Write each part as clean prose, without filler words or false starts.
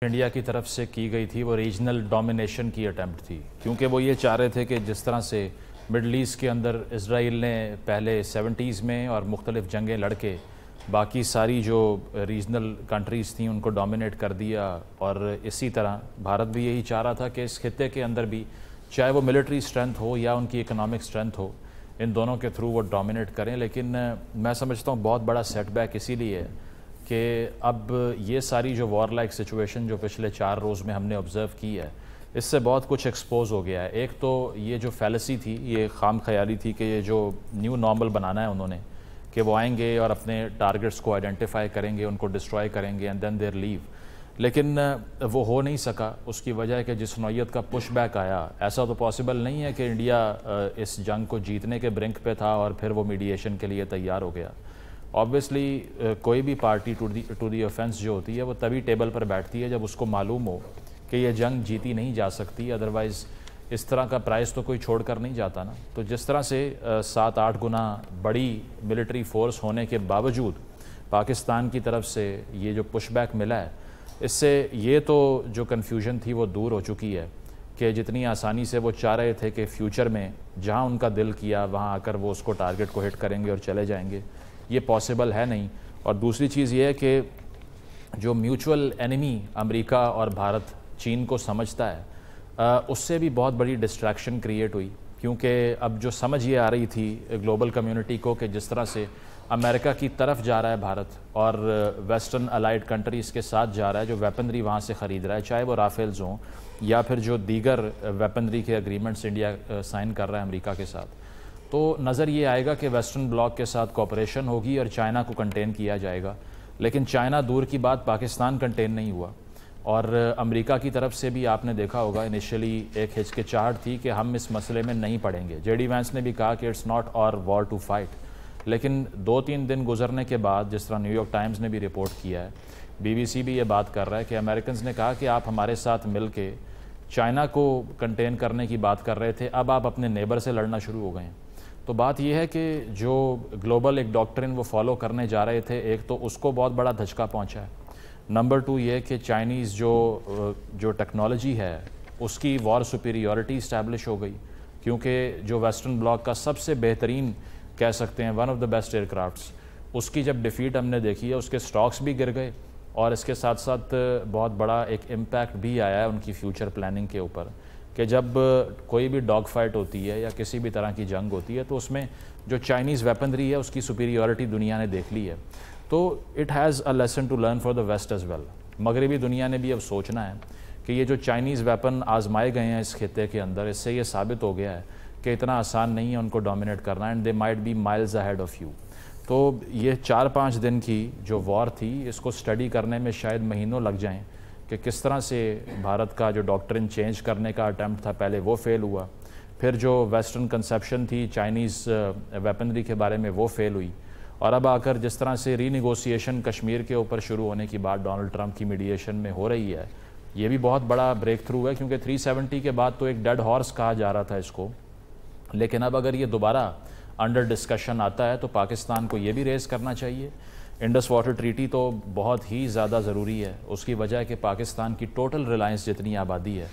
India کی طرف سے کی گئی تھی وہ ریجنل ڈومینیشن کی اٹیمپٹ تھی، کیونکہ وہ یہ چاہ رہے تھے کہ جس طرح سے مڈل ایسٹ کے اندر اسرائیل نے پہلے 70s میں اور مختلف جنگیں لڑ کے باقی ساری جو ریجنل کنٹریز تھیں ان کو ڈومینیٹ کر دیا، اور اسی طرح بھارت بھی یہی چاہ رہا تھا کہ اس خطے کے اندر بھی چاہے وہ ملٹری اسٹرینتھ ہو یا ان کی اکنامک اسٹرینتھ ہو، ان دونوں کے تھرو وہ ڈومینیٹ کریں۔ لیکن میں سمجھتا ہوں بہت بڑا سیٹ بیک اسی لیے ہے کہ اب یہ ساری جو وار لائک سچویشن جو پچھلے 4 روز میں ہم نے آبزرو کی ہے، اس سے بہت کچھ ایکسپوز ہو گیا ہے۔ ایک تو یہ جو فیلسی تھی، یہ خام خیالی تھی کہ یہ جو نیو نارمل بنانا ہے انہوں نے، کہ وہ آئیں گے اور اپنے ٹارگٹس کو آئیڈینٹیفائی کریں گے، ان کو ڈسٹرائے کریں گے اینڈ دین دیر لیو، لیکن وہ ہو نہیں سکا۔ اس کی وجہ ہے کہ جس نوعیت کا پش بیک آیا، ایسا تو پاسبل نہیں ہے کہ انڈیا اس جنگ کو جیتنے کے برنک پہ تھا اور پھر وہ میڈییشن کے لیے تیار ہو گیا۔ آبویسلی کوئی بھی پارٹی ٹو دی آفینس جو ہوتی ہے وہ تبھی ٹیبل پر بیٹھتی ہے جب اس کو معلوم ہو کہ یہ جنگ جیتی نہیں جا سکتی، ادروائز اس طرح کا پرائز تو کوئی چھوڑ کر نہیں جاتا نا۔ تو جس طرح سے 7-8 گنا بڑی ملٹری فورس ہونے کے باوجود پاکستان کی طرف سے یہ جو پش بیک ملا ہے، اس سے یہ تو جو کنفیوژن تھی وہ دور ہو چکی ہے کہ جتنی آسانی سے وہ چاہ رہے تھے کہ فیوچر میں جہاں ان کا دل کیا وہاں آ کر وہ اس کو ٹارگٹ کو ہٹ کریں گے اور چلے جائیں گے، یہ پاسبل ہے نہیں۔ اور دوسری چیز یہ ہے کہ جو میوچول اینیمی امریکہ اور بھارت چین کو سمجھتا ہے، اس سے بھی بہت بڑی ڈسٹریکشن کریٹ ہوئی، کیونکہ اب جو سمجھ یہ آ رہی تھی گلوبل کمیونٹی کو کہ جس طرح سے امریکہ کی طرف جا رہا ہے بھارت اور ویسٹرن الائیڈ کنٹریز کے ساتھ جا رہا ہے، جو ویپنری وہاں سے خرید رہا ہے، چاہے وہ رافیلز ہوں یا پھر جو دیگر ویپنری کے اگریمنٹس انڈیا سائن کر رہا ہے امریکہ کے ساتھ، تو نظر یہ آئے گا کہ ویسٹرن بلاک کے ساتھ کوپریشن ہوگی اور چائنا کو کنٹین کیا جائے گا۔ لیکن چائنا دور کی بات، پاکستان کنٹین نہیں ہوا، اور امریکہ کی طرف سے بھی آپ نے دیکھا ہوگا انیشلی ایک ہچکچاہٹ تھی کہ ہم اس مسئلے میں نہیں پڑیں گے۔ جے ڈی وینس نے بھی کہا کہ اٹس ناٹ اور وار ٹو فائٹ، لیکن 2-3 دن گزرنے کے بعد، جس طرح نیو یارک ٹائمز نے بھی رپورٹ کیا ہے، بی بی سی بھی یہ بات کر رہا ہے کہ امریکنز نے کہا کہ آپ ہمارے ساتھ مل کے چائنا کو کنٹین کرنے کی بات کر رہے تھے، اب آپ اپنے نیبر سے لڑنا شروع ہو گئے ہیں۔ تو بات یہ ہے کہ جو گلوبل ایک ڈاکٹرن وہ فالو کرنے جا رہے تھے، ایک تو اس کو بہت بڑا دھچکا پہنچا ہے، نمبر 2 یہ کہ چائنیز جو ٹیکنالوجی ہے اس کی وار سپیریورٹی اسٹیبلش ہو گئی، کیونکہ جو ویسٹرن بلاک کا سب سے بہترین کہہ سکتے ہیں ون آف دا بیسٹ ایئر کرافٹس، اس کی جب ڈیفیٹ ہم نے دیکھی ہے، اس کے سٹاکس بھی گر گئے اور اس کے ساتھ ساتھ بہت بڑا ایک امپیکٹ بھی آیا ہے ان کی فیوچر پلاننگ کے اوپر، کہ جب کوئی بھی ڈاگ فائٹ ہوتی ہے یا کسی بھی طرح کی جنگ ہوتی ہے تو اس میں جو چائنیز ویپنری ہے اس کی سپیریورٹی دنیا نے دیکھ لی ہے، تو it has a lesson to learn for the west as well. مغربی دنیا نے بھی اب سوچنا ہے کہ یہ جو چائنیز ویپن آزمائے گئے ہیں اس خطے کے اندر، اس سے یہ ثابت ہو گیا ہے کہ اتنا آسان نہیں ہے ان کو ڈومینیٹ کرنا، and they might be miles ahead of you. تو یہ 4-5 دن کی جو وار تھی، اس کو اسٹڈی کرنے میں شاید مہینوں لگ جائیں کہ کس طرح سے بھارت کا جو ڈاکٹرن چینج کرنے کا اٹیمپٹ تھا پہلے وہ فیل ہوا، پھر جو ویسٹرن کنسیپشن تھی چائنیز ویپنری کے بارے میں وہ فیل ہوئی، اور اب آ کر جس طرح سے ری نیگوسیشن کشمیر کے اوپر شروع ہونے کی بات ڈونلڈ ٹرمپ کی میڈییشن میں ہو رہی ہے، یہ بھی بہت بڑا بریک تھرو ہے، کیونکہ 370 کے بعد تو ایک ڈیڈ ہارس کہا جا رہا تھا اس کو، لیکن اب اگر یہ دوبارہ انڈر ڈسکشن آتا ہے تو پاکستان کو یہ بھی ریز کرنا چاہیے۔ انڈس واٹر ٹریٹی تو بہت ہی زیادہ ضروری ہے، اس کی وجہ ہے کہ پاکستان کی ٹوٹل ریلائنس جتنی آبادی ہے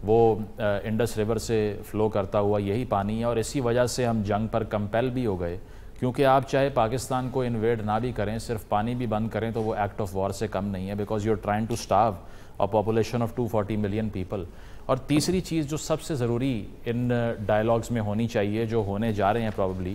وہ انڈس ریور سے فلو کرتا ہوا یہی پانی ہے، اور اسی وجہ سے ہم جنگ پر کمپیل بھی ہو گئے، کیونکہ آپ چاہے پاکستان کو انویڈ نہ بھی کریں، صرف پانی بھی بند کریں تو وہ ایکٹ آف وار سے کم نہیں ہے، because you are trying to starve a population of 240 million people. اور تیسری چیز جو سب سے ضروری ان ڈائلاگز میں ہونی چاہیے، جو ہونے جا رہے ہیں پرابیبلی،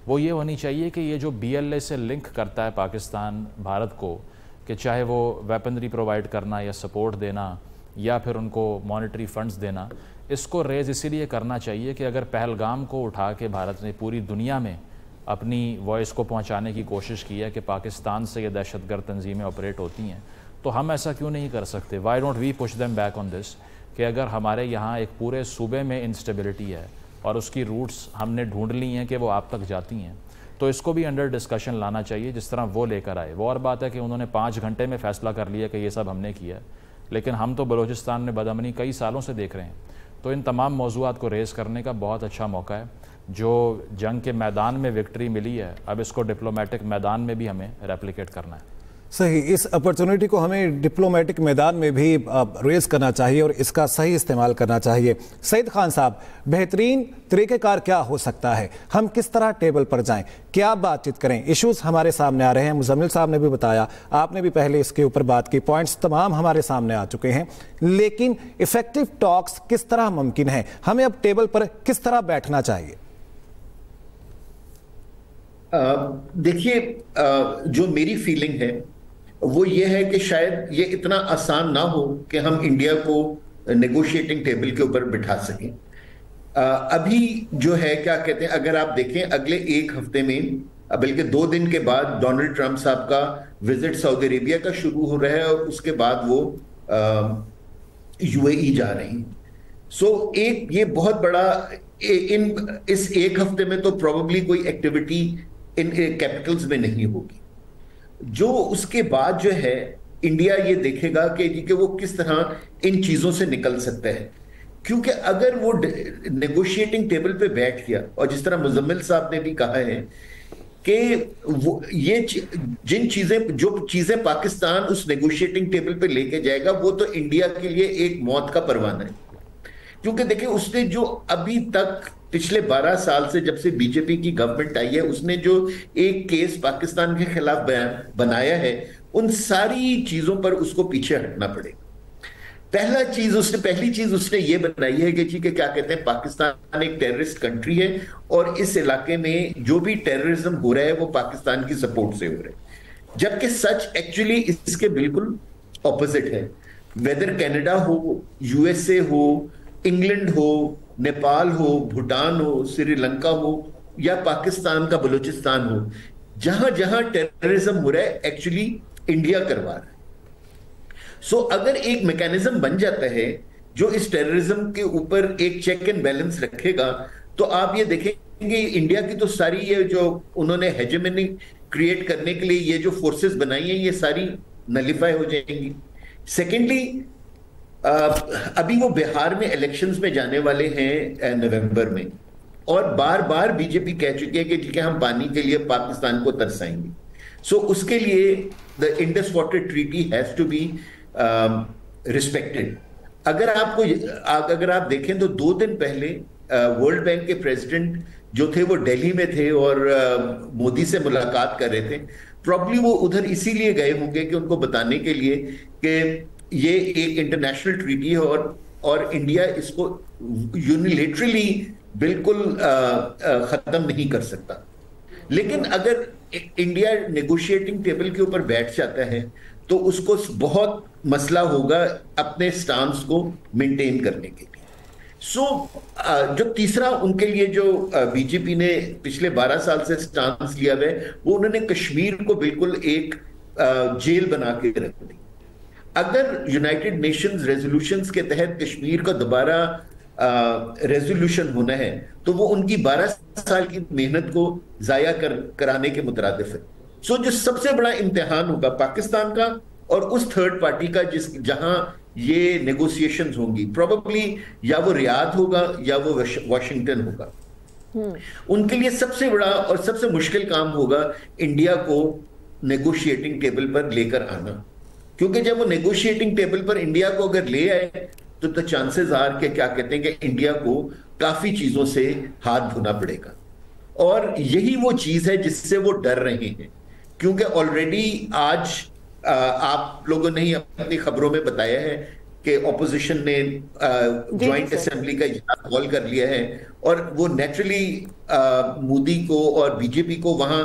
وہ یہ ہونی چاہیے کہ یہ جو بی ایل اے سے لنک کرتا ہے پاکستان بھارت کو، کہ چاہے وہ ویپنری پرووائڈ کرنا یا سپورٹ دینا یا پھر ان کو مانیٹری فنڈز دینا، اس کو ریز اسی لیے کرنا چاہیے کہ اگر پہلگام کو اٹھا کے بھارت نے پوری دنیا میں اپنی وائس کو پہنچانے کی کوشش کی ہے کہ پاکستان سے یہ دہشت گرد تنظیمیں آپریٹ ہوتی ہیں، تو ہم ایسا کیوں نہیں کر سکتے؟ Why don't we push them back on this, کہ اگر ہمارے یہاں ایک پورے صوبے میں انسٹیبلٹی ہے اور اس کی روٹس ہم نے ڈھونڈ لی ہیں کہ وہ آپ تک جاتی ہیں، تو اس کو بھی انڈر ڈسکشن لانا چاہیے جس طرح وہ لے کر آئے۔ وہ اور بات ہے کہ انہوں نے 5 گھنٹے میں فیصلہ کر لیا کہ یہ سب ہم نے کیا ہے، لیکن ہم تو بلوچستان میں بدامنی کئی سالوں سے دیکھ رہے ہیں۔ تو ان تمام موضوعات کو ریز کرنے کا بہت اچھا موقع ہے۔ جو جنگ کے میدان میں وکٹری ملی ہے، اب اس کو ڈپلومیٹک میدان میں بھی ہمیں ریپلیکیٹ کرنا ہے۔ صحیح، اس اپرچونٹی کو ہمیں ڈپلومیٹک میدان میں بھی ریز کرنا چاہیے اور اس کا صحیح استعمال کرنا چاہیے. سعید خان صاحب، بہترین طریقہ کار کیا ہو سکتا ہے؟ ہم کس طرح ٹیبل پر جائیں، کیا بات چیت کریں؟ ایشوز ہمارے سامنے آ رہے ہیں، مزمل صاحب نے بھی بتایا، آپ نے بھی پہلے اس کے اوپر بات کی، پوائنٹس تمام ہمارے سامنے آ چکے ہیں، لیکن ایفیکٹو ٹاکس کس طرح ممکن ہے؟ ہمیں اب ٹیبل پر کس طرح بیٹھنا چاہیے؟ دیکھیے، جو میری فیلنگ ہے وہ یہ ہے کہ شاید یہ اتنا آسان نہ ہو کہ ہم انڈیا کو نیگوشیٹنگ ٹیبل کے اوپر بٹھا سکیں. ابھی جو ہے کیا کہتے ہیں، اگر آپ دیکھیں اگلے ایک ہفتے میں، بلکہ 2 دن کے بعد ڈونلڈ ٹرمپ صاحب کا وزٹ سعودی عربیہ کا شروع ہو رہا ہے اور اس کے بعد وہ UAE جا رہے ہیں. ایک یہ بہت بڑا اس ایک ہفتے میں تو پروبیبلی کوئی ایکٹیویٹی ان کیپٹلز میں نہیں ہوگی. جو اس کے بعد جو ہے انڈیا یہ دیکھے گا کہ وہ کس طرح ان چیزوں سے نکل سکتا ہے، کیونکہ اگر وہ نیگوشیٹنگ ٹیبل پہ بیٹھ گیا، اور جس طرح مزمل صاحب نے بھی کہا ہے کہ یہ جو چیزیں پاکستان اس نیگوشیٹنگ ٹیبل پہ لے کے جائے گا وہ تو انڈیا کے لیے ایک موت کا پروانہ ہے. کیونکہ دیکھیں اس نے جو ابھی تک پچھلے 12 سال سے جب سے بی جے پی کی گورنمنٹ آئی ہے، اس نے جو ایک کیس پاکستان کے خلاف بنایا ہے، ان ساری چیزوں پر اس کو پیچھے ہٹنا پڑے گا. پہلی چیز اس نے یہ بنائی ہے کہ کیا کہتے ہیں، پاکستان ایک ٹیررسٹ کنٹری ہے اور اس علاقے میں جو بھی ٹیررزم ہو رہا ہے وہ پاکستان کی سپورٹ سے ہو رہا ہے، جبکہ سچ ایکچولی اس کے بالکل اپوزٹ ہے. ویدر کینیڈا ہو، USA ہو، انگلینڈ ہو، نیپال ہو، بھوٹان ہو، سری لنکا ہو، یا پاکستان کا بلوچستان ہو، جہاں جہاں ٹیررزم ہو رہا ہے ایکچولی انڈیا کروا رہا ہے. اگر ایک میکینزم بن جاتا ہے جو اس ٹیررزم کے اوپر ایک چیک اینڈ بیلنس رکھے گا، تو آپ یہ دیکھیں گے انڈیا کی تو ساری یہ جو انہوں نے ہیجمنی کریٹ کرنے کے لیے یہ جو فورسز بنائی ہیں، یہ ساری نلیفائی ہو جائیں گی. سیکنڈلی، ابھی وہ بہار میں الیکشنز میں جانے والے ہیں نومبر میں، اور بار بار بی جے پی کہہ چکی ہے کہ ہم پانی کے لیے پاکستان کو ترسائیں گے. اس کے لیے the Indus Water Treaty has to be respected. اگر آپ دیکھیں تو 2 دن پہلے ورلڈ بینک کے پریزیڈنٹ جو تھے وہ دہلی میں تھے اور مودی سے ملاقات کر رہے تھے. پرابلی وہ ادھر اسی لیے گئے ہوں گے کہ ان کو بتانے کے لیے کہ یہ ایک انٹرنیشنل ٹریٹی ہے اور انڈیا اس کو یونیلیٹرلی بالکل ختم نہیں کر سکتا. لیکن اگر انڈیا نیگوشیٹنگ ٹیبل کے اوپر بیٹھ جاتا ہے تو اس کو بہت مسئلہ ہوگا اپنے سٹانس کو مینٹین کرنے کے لیے. جو تیسرا ان کے لیے جو بی جے پی نے پچھلے 12 سال سے سٹانس لیا ہے، وہ انہوں نے کشمیر کو بالکل ایک جیل بنا کے رکھ دی. اگر یونائٹڈ نیشنز ریزولوشنز کے تحت کشمیر کا دوبارہ ریزولوشن ہونا ہے تو وہ ان کی 12 سال کی محنت کو ضائع کرانے کے مترادف ہے. جو سب سے بڑا امتحان ہوگا پاکستان کا اور اس تھرڈ پارٹی کا جہاں یہ نیگوسیشنز ہوں گی، پروبیبلی یا وہ ریاض ہوگا یا وہ واشنگٹن ہوگا. ان کے لیے سب سے بڑا اور سب سے مشکل کام ہوگا انڈیا کو نیگوشیٹنگ ٹیبل پر لے کر آنا. کیونکہ جب وہ نیگوشیٹنگ ٹیبل پر انڈیا کو اگر لے آئے تو چانسز آر کہ کیا کہتے ہیں کہ انڈیا کو کافی چیزوں سے ہاتھ دھونا پڑے گا. اور یہی وہ چیز ہے جس سے وہ ڈر رہے ہیں، کیونکہ آلریڈی آج آپ لوگوں نے ہی اپنی خبروں میں بتایا ہے کہ اپوزیشن نے جوائنٹ اسمبلی کا اجلاس کال کر لیا ہے، اور وہ نیچرلی مودی کو اور بی جے پی کو وہاں